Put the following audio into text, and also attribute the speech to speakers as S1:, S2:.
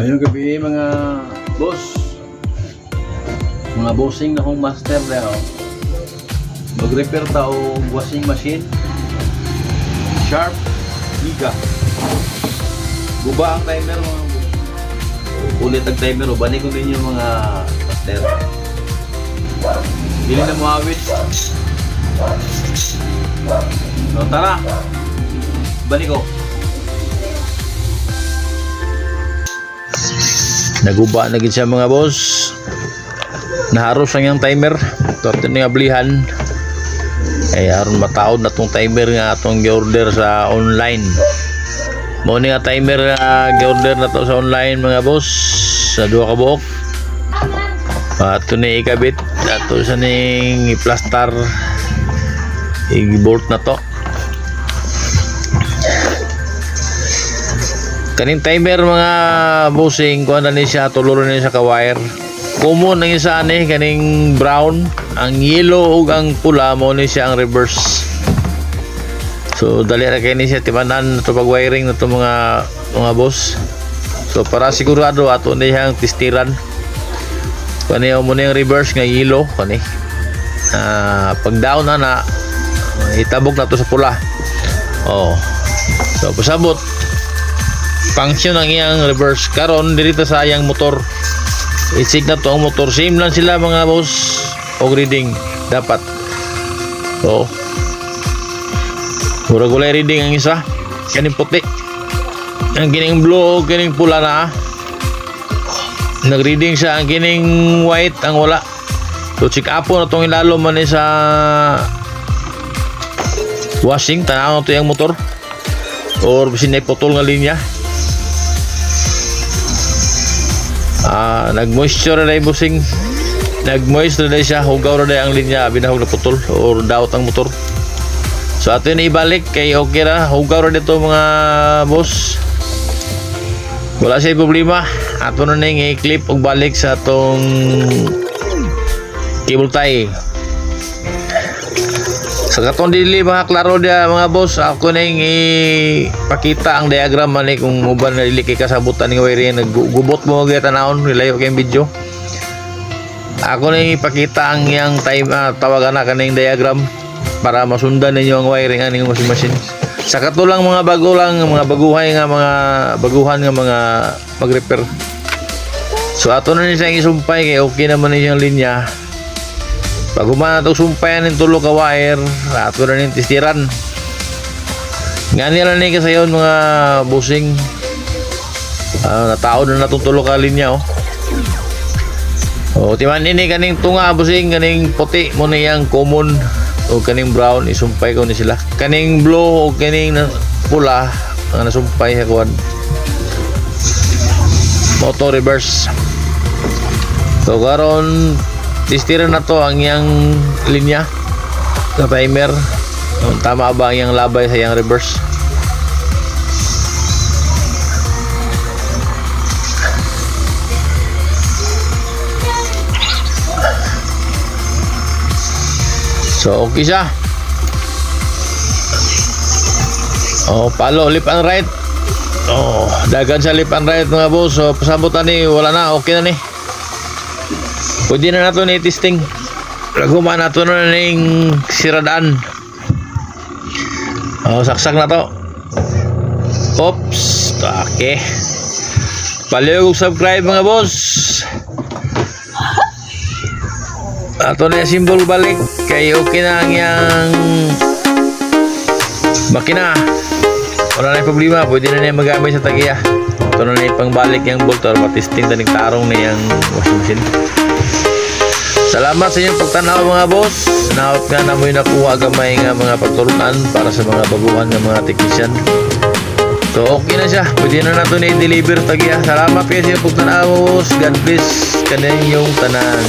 S1: Ayong gabi mga boss, mga bossing na kong master na ako. Mag-repair tao washing machine Sharp Giga. Guba ang timer mga boss. Ulit ang timer o balik ko ninyo mga master. Bili na mo awit. So tara, balik ko. Naguba na gid siya mga boss. Naharos lang yung timer. Ito nga blihan. Ay aron mataod na tong timer nga atong gi-order sa online. Mo ni nga timer nga gi-order na to sa online mga boss. Sa duha ka buok. Ato ni ikabit. Ato sa ning i-plaster. I-bolt na to. Kaning timer mga bossing kuha na ni siya, tuluro na siya ka wire. Common ang isa ni kaning brown, ang yellow ug ang pula mo ni siya ang reverse. So dali ra kay ni siya timanan to pag wiring na to mga boss. So para sigurado ato ni yang testiran. Kani mo ni ang reverse nga yellow kani. Pag down na itabok na to sa pula. Oh. So pasabot function ang iyang reverse karon dito sa iyang motor. Isig na to ang motor, same lang sila mga boss og reading dapat. So murag walay reading ang isa, kaning puti, ang kining blue o kining pula na nag-reading siya, ang kining white ang wala. So check up na tong ilalo man ni sa washing, tanaw to yung motor or bisin na putol nga linya. Nag-moisture na busing, nag-moisture na siya, hugaw na ang linya, binahog na putol or daot ang motor. So ato na ibalik kay okay na, hugaw na dito mga boss, wala siya problema. Ato na nang i-clip o balik sa atong cable tie. Sa katong dili mga klaro dia mga boss, ako nang ipakita ang diagram man kung uban na dili kay kasabutan ng wiring, naggubot mo gyud tanawon nilayo kay video. Ako nang ipakita ang yang time tawagan na kaning diagram para masundan ninyo ang wiring aning washing machine. Sa katulang mga bago lang, mga baguhay nga mga baguhan nga mga mag-repair. So ato na ni siyang isumpay kay okay naman ni siyang linya. Pag humana itong sumpayan ng tulo ka wire, ato na rin testiran. Nga nila na kasayon mga busing. Nataon na itong tulo ka linya. Timan ini kaning tunga busing, kaning puti mo na yung common o kaning brown, isumpay ko ni sila. Kaning blue o kaning pula, ang nasumpay sa kuwan. Motor reverse. So karon testiran na to ang yang linya sa timer. Tama ba ang yang labay sa yang reverse? So okay siya. Palo left and right. Dagan sa left and right mga boss. So pasabutan ni wala na, okay na ni. Pwede na nato ni testing. Laguma nato na ning siradaan. Saksak na to. Oops. Okay. Palihog subscribe mga boss. Ato na yung symbol balik. Kaya okay na ang yung makina. Wala na yung problema. Pwede na yung magamit sa tagiya. Ito na yung pangbalik yung bolt or matesting na yung tarong na yung washing machine. Salamat sa inyong pagtanaw mga boss. Naot nga na mo'y nakuha gamay nga mga pagturuan para sa mga baguhan ng mga technician. So okay na siya. Pwede na nato na i-deliver tagiya. Salamat kayo sa inyong pagtanaw. God bless kaninyong tanan.